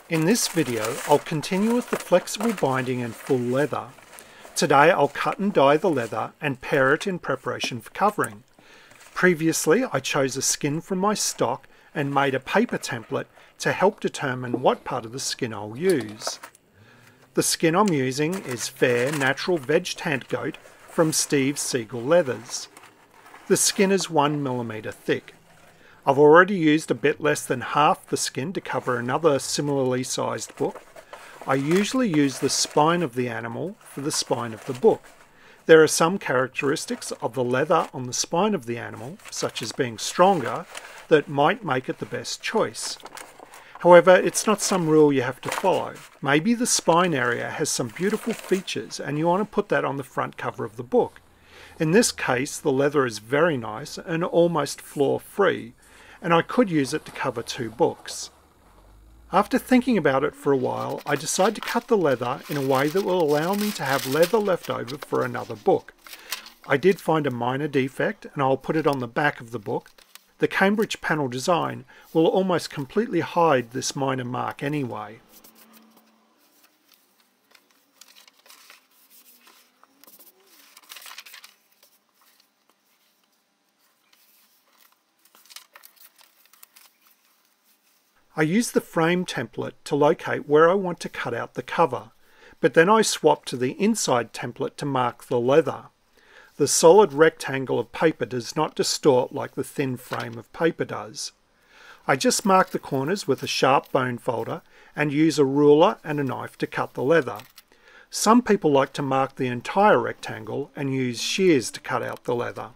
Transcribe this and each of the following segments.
In this video, I'll continue with the flexible binding and full leather. Today I'll cut and dye the leather and pare it in preparation for covering. Previously, I chose a skin from my stock and made a paper template to help determine what part of the skin I'll use. The skin I'm using is fair natural veg tanned goat from Steve Seagal Leathers. The skin is 1mm thick. I've already used a bit less than half the skin to cover another similarly sized book. I usually use the spine of the animal for the spine of the book. There are some characteristics of the leather on the spine of the animal, such as being stronger, that might make it the best choice. However, it's not some rule you have to follow. Maybe the spine area has some beautiful features and you want to put that on the front cover of the book. In this case, the leather is very nice and almost flaw-free, and I could use it to cover 2 books. After thinking about it for a while, I decided to cut the leather in a way that will allow me to have leather left over for another book. I did find a minor defect and I'll put it on the back of the book. The Cambridge panel design will almost completely hide this minor mark anyway. I use the frame template to locate where I want to cut out the cover, but then I swap to the inside template to mark the leather. The solid rectangle of paper does not distort like the thin frame of paper does. I just mark the corners with a sharp bone folder and use a ruler and a knife to cut the leather. Some people like to mark the entire rectangle and use shears to cut out the leather.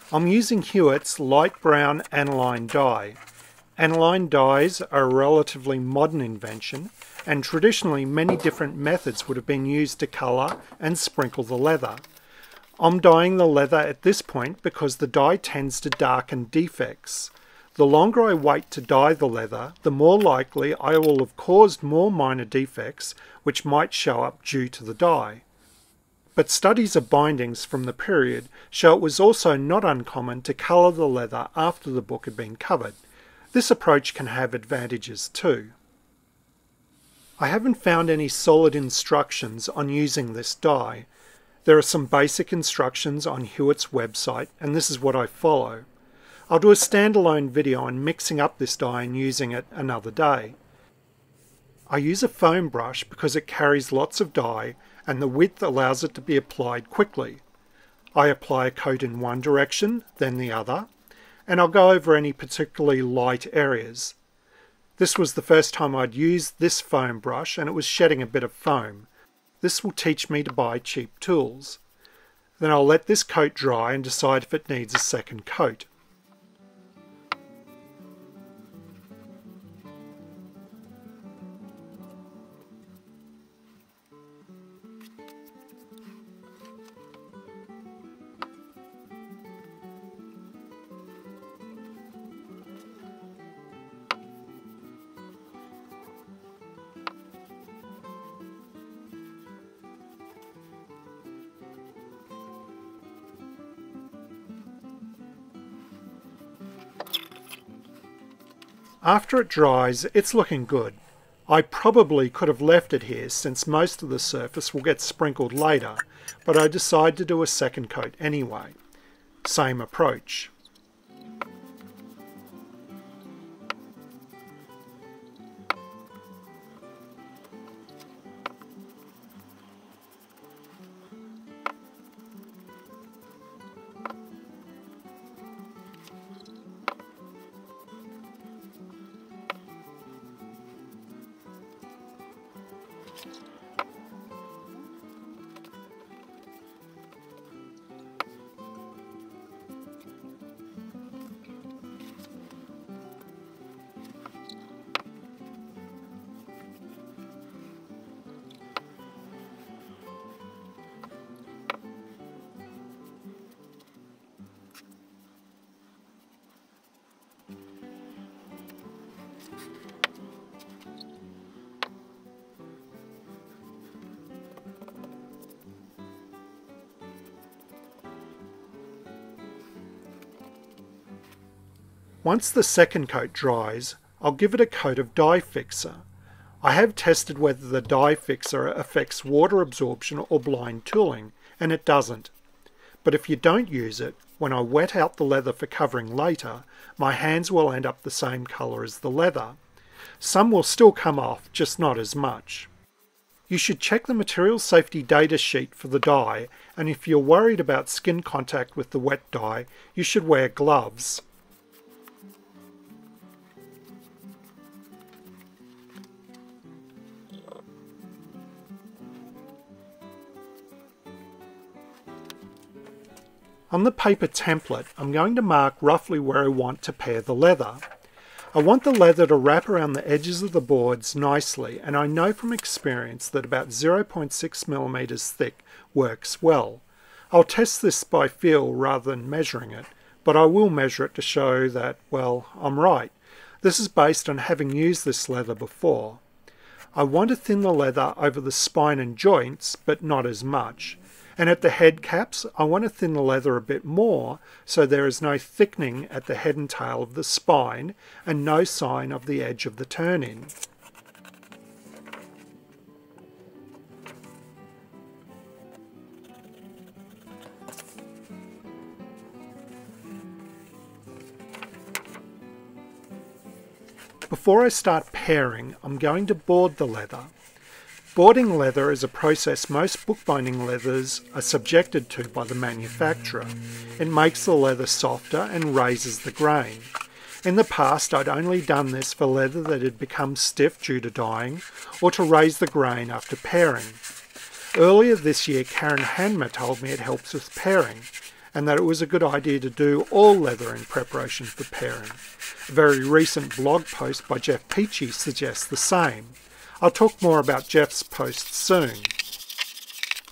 I'm using Hewitt's light brown aniline dye. Aniline dyes are a relatively modern invention, and traditionally many different methods would have been used to colour and sprinkle the leather. I'm dyeing the leather at this point because the dye tends to darken defects. The longer I wait to dye the leather, the more likely I will have caused more minor defects which might show up due to the dye. But studies of bindings from the period show it was also not uncommon to colour the leather after the book had been covered. This approach can have advantages too. I haven't found any solid instructions on using this dye. There are some basic instructions on Hewitt's website, and this is what I follow. I'll do a standalone video on mixing up this dye and using it another day. I use a foam brush because it carries lots of dye and the width allows it to be applied quickly. I apply a coat in one direction, then the other, and I'll go over any particularly light areas. This was the first time I'd used this foam brush and it was shedding a bit of foam. This will teach me to buy cheap tools. Then I'll let this coat dry and decide if it needs a second coat. After it dries, it's looking good. I probably could have left it here since most of the surface will get sprinkled later, but I decided to do a second coat anyway. Same approach. Once the second coat dries, I'll give it a coat of dye fixer. I have tested whether the dye fixer affects water absorption or blind tooling, and it doesn't. But if you don't use it, when I wet out the leather for covering later, my hands will end up the same colour as the leather. Some will still come off, just not as much. You should check the material safety data sheet for the dye, and if you're worried about skin contact with the wet dye, you should wear gloves. On the paper template, I'm going to mark roughly where I want to pair the leather. I want the leather to wrap around the edges of the boards nicely, and I know from experience that about 0.6mm thick works well. I'll test this by feel rather than measuring it, but I will measure it to show that, well, I'm right. This is based on having used this leather before. I want to thin the leather over the spine and joints, but not as much. And at the head caps, I want to thin the leather a bit more so there is no thickening at the head and tail of the spine and no sign of the edge of the turn-in. Before I start pairing, I'm going to board the leather. Boarding leather is a process most bookbinding leathers are subjected to by the manufacturer. It makes the leather softer and raises the grain. In the past, I'd only done this for leather that had become stiff due to dyeing, or to raise the grain after pairing. Earlier this year, Karen Hanmer told me it helps with pairing, and that it was a good idea to do all leather in preparation for pairing. A very recent blog post by Jeff Peachy suggests the same. I'll talk more about Jeff's post soon.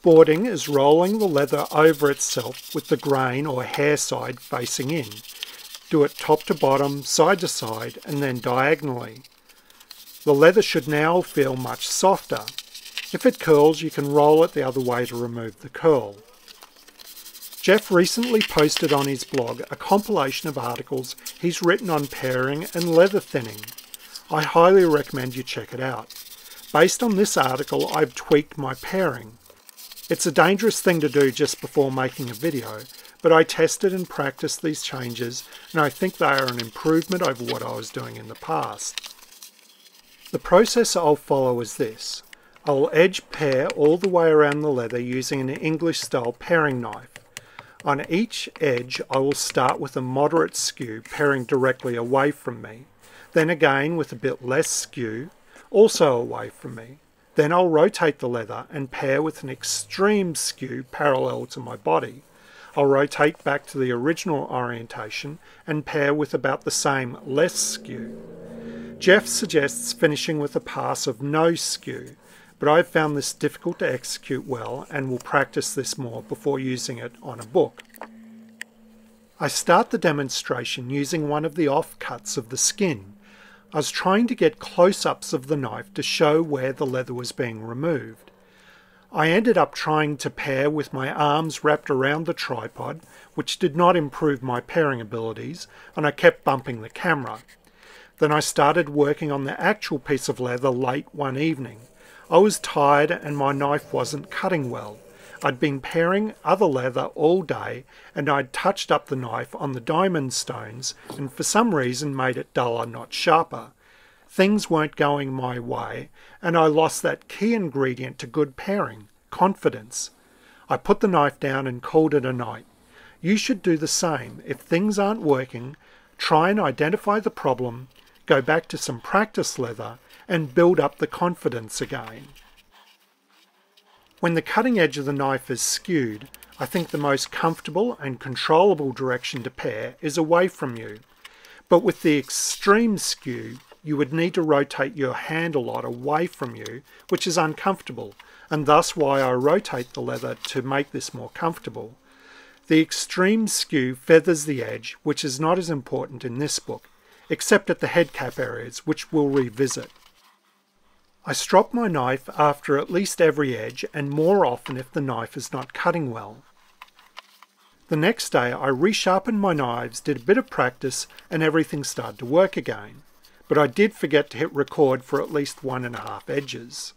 Boarding is rolling the leather over itself with the grain or hair side facing in. Do it top to bottom, side to side, and then diagonally. The leather should now feel much softer. If it curls, you can roll it the other way to remove the curl. Jeff recently posted on his blog a compilation of articles he's written on pairing and leather thinning. I highly recommend you check it out. Based on this article, I've tweaked my pairing. It's a dangerous thing to do just before making a video, but I tested and practiced these changes, and I think they are an improvement over what I was doing in the past. The process I'll follow is this. I'll edge pair all the way around the leather using an English-style paring knife. On each edge, I will start with a moderate skew, paring directly away from me. Then again with a bit less skew, also away from me. Then I'll rotate the leather and pair with an extreme skew parallel to my body. I'll rotate back to the original orientation and pair with about the same less skew. Jeff suggests finishing with a pass of no skew, but I've found this difficult to execute well and will practice this more before using it on a book. I start the demonstration using one of the offcuts of the skin. I was trying to get close-ups of the knife to show where the leather was being removed. I ended up trying to pair with my arms wrapped around the tripod, which did not improve my pairing abilities, and I kept bumping the camera. Then I started working on the actual piece of leather late one evening. I was tired and my knife wasn't cutting well. I'd been paring other leather all day, and I'd touched up the knife on the diamond stones and for some reason made it duller, not sharper. Things weren't going my way, and I lost that key ingredient to good pairing, confidence. I put the knife down and called it a night. You should do the same. If things aren't working, try and identify the problem, go back to some practice leather, and build up the confidence again. When the cutting edge of the knife is skewed, I think the most comfortable and controllable direction to pare is away from you. But with the extreme skew, you would need to rotate your hand a lot away from you, which is uncomfortable, and thus why I rotate the leather to make this more comfortable. The extreme skew feathers the edge, which is not as important in this book, except at the head cap areas, which we'll revisit. I strop my knife after at least every edge, and more often if the knife is not cutting well. The next day I resharpened my knives, did a bit of practice, and everything started to work again. But I did forget to hit record for at least 1.5 edges.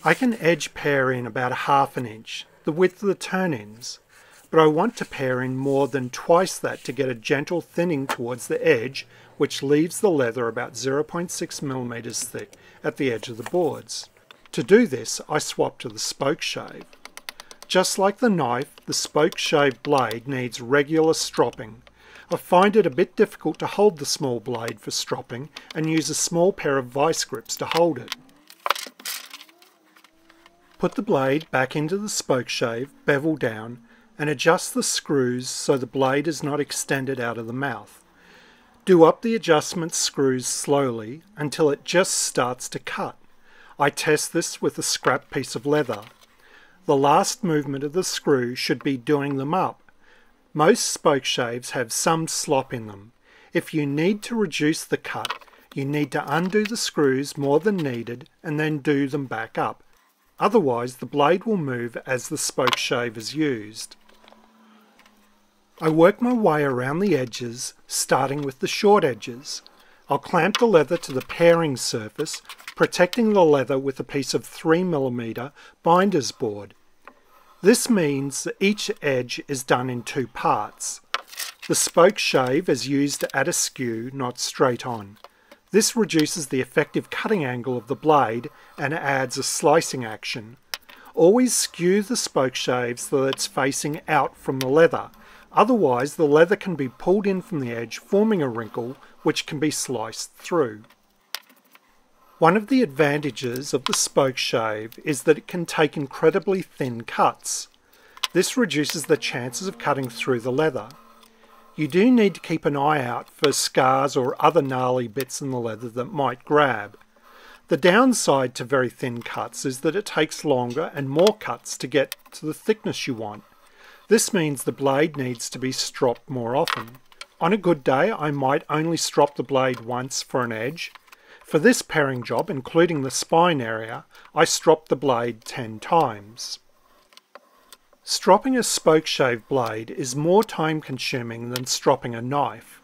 I can edge pare in about 1/2 inch, the width of the turn-ins, but I want to pare in more than twice that to get a gentle thinning towards the edge, which leaves the leather about 0.6 millimeters thick at the edge of the boards. To do this, I swap to the spoke shave. Just like the knife, the spoke shave blade needs regular stropping. I find it a bit difficult to hold the small blade for stropping and use a small pair of vice grips to hold it. Put the blade back into the spoke shave, bevel down, and adjust the screws so the blade is not extended out of the mouth. Do up the adjustment screws slowly until it just starts to cut. I test this with a scrap piece of leather. The last movement of the screw should be doing them up. Most spoke shaves have some slop in them. If you need to reduce the cut, you need to undo the screws more than needed and then do them back up. Otherwise, the blade will move as the spoke shave is used. I work my way around the edges, starting with the short edges. I'll clamp the leather to the paring surface, protecting the leather with a piece of 3mm binder's board. This means that each edge is done in 2 parts. The spoke shave is used at a skew, not straight on. This reduces the effective cutting angle of the blade and adds a slicing action. Always skew the spoke shave so that it's facing out from the leather. Otherwise, the leather can be pulled in from the edge, forming a wrinkle which can be sliced through. One of the advantages of the spoke shave is that it can take incredibly thin cuts. This reduces the chances of cutting through the leather. You do need to keep an eye out for scars or other gnarly bits in the leather that might grab. The downside to very thin cuts is that it takes longer and more cuts to get to the thickness you want. This means the blade needs to be stropped more often. On a good day, I might only strop the blade once for an edge. For this paring job, including the spine area, I strop the blade 10 times. Stropping a spoke shave blade is more time consuming than stropping a knife.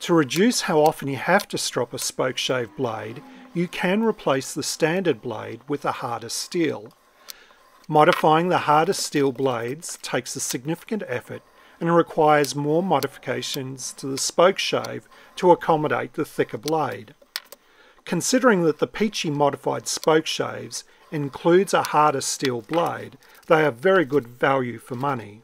To reduce how often you have to strop a spoke shave blade, you can replace the standard blade with a harder steel. Modifying the harder steel blades takes a significant effort and requires more modifications to the spoke shave to accommodate the thicker blade. Considering that the Peachy modified spoke shaves includes a harder steel blade, they are very good value for money.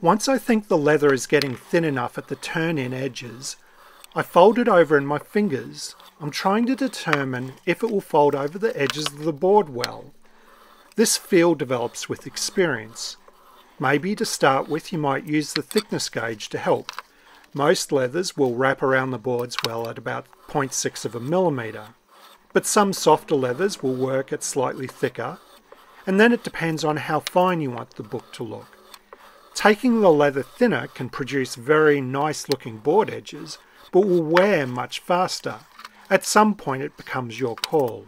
Once I think the leather is getting thin enough at the turn-in edges, I fold it over in my fingers. I'm trying to determine if it will fold over the edges of the board well. This feel develops with experience. Maybe to start with you might use the thickness gauge to help. Most leathers will wrap around the boards well at about 0.6 of a millimetre, but some softer leathers will work at slightly thicker, and then it depends on how fine you want the book to look. Taking the leather thinner can produce very nice looking board edges, but will wear much faster. At some point it becomes your call.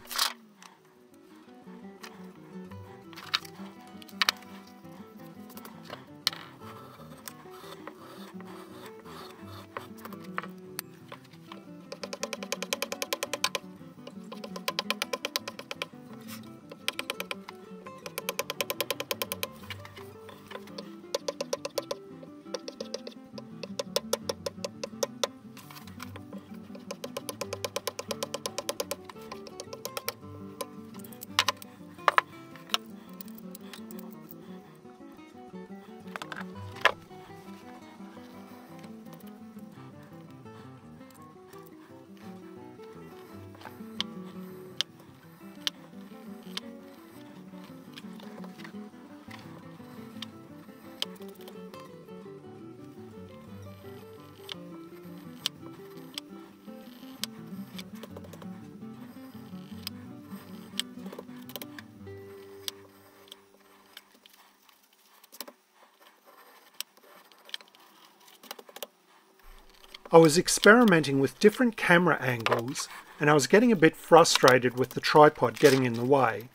I was experimenting with different camera angles and I was getting a bit frustrated with the tripod getting in the way.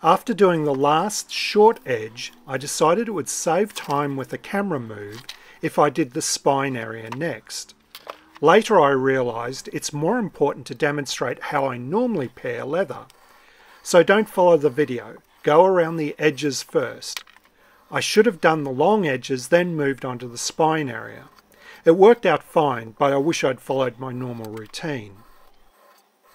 After doing the last short edge, I decided it would save time with the camera move if I did the spine area next. Later I realised it's more important to demonstrate how I normally pair leather. So don't follow the video, go around the edges first. I should have done the long edges then moved on to the spine area. It worked out fine, but I wish I'd followed my normal routine.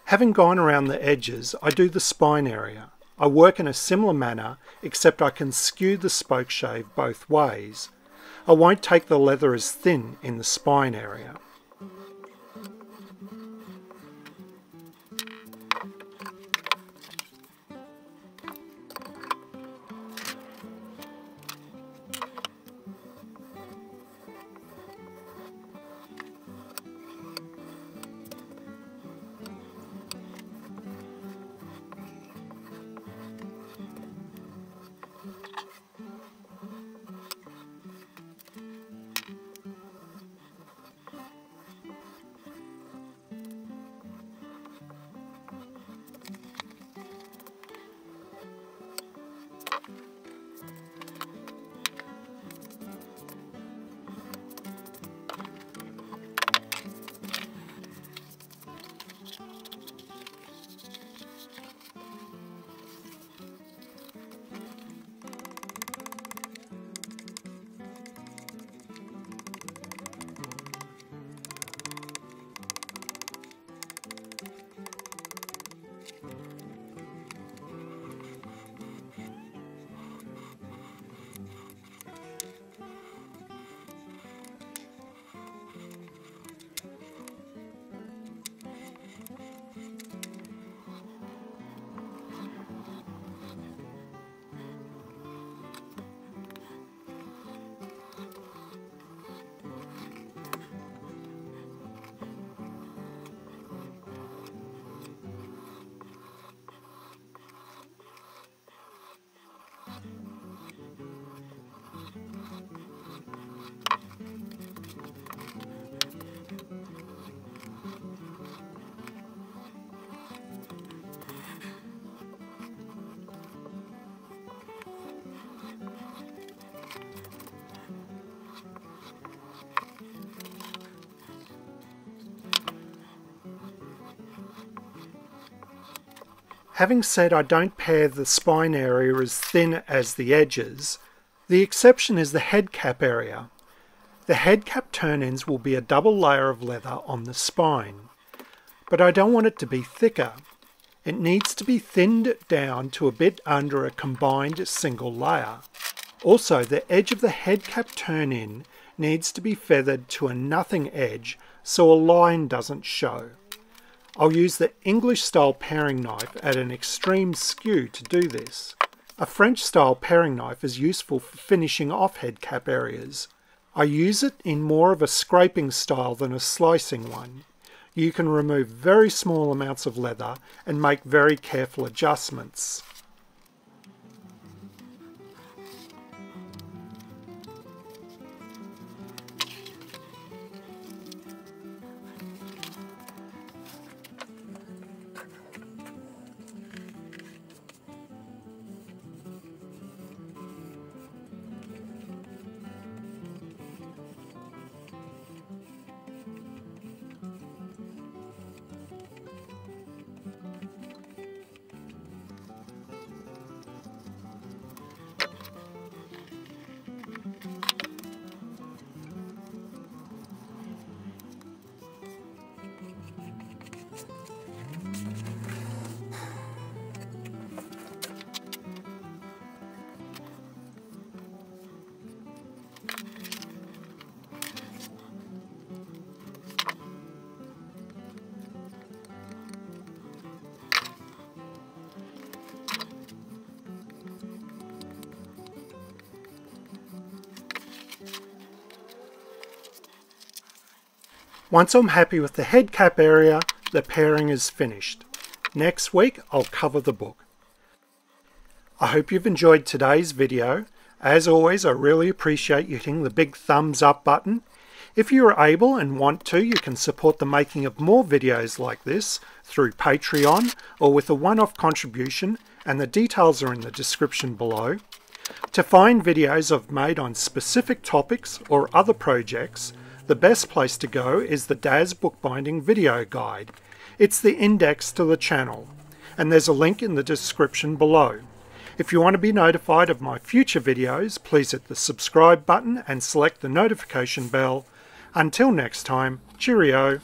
Having gone around the edges, I do the spine area. I work in a similar manner, except I can skew the spoke shave both ways. I won't take the leather as thin in the spine area. Having said I don't pare the spine area as thin as the edges, the exception is the head cap area. The head cap turn-ins will be a double layer of leather on the spine, but I don't want it to be thicker. It needs to be thinned down to a bit under a combined single layer. Also, the edge of the head cap turn-in needs to be feathered to a nothing edge so a line doesn't show. I'll use the English style paring knife at an extreme skew to do this. A French style paring knife is useful for finishing off head cap areas. I use it in more of a scraping style than a slicing one. You can remove very small amounts of leather and make very careful adjustments. Once I'm happy with the head cap area, the paring is finished. Next week I'll cover the book. I hope you've enjoyed today's video. As always, I really appreciate you hitting the big thumbs up button. If you are able and want to, you can support the making of more videos like this through Patreon or with a one-off contribution, and the details are in the description below. To find videos I've made on specific topics or other projects, the best place to go is the Daz Bookbinding Video Guide. It's the index to the channel, and there's a link in the description below. If you want to be notified of my future videos, please hit the subscribe button and select the notification bell. Until next time, cheerio!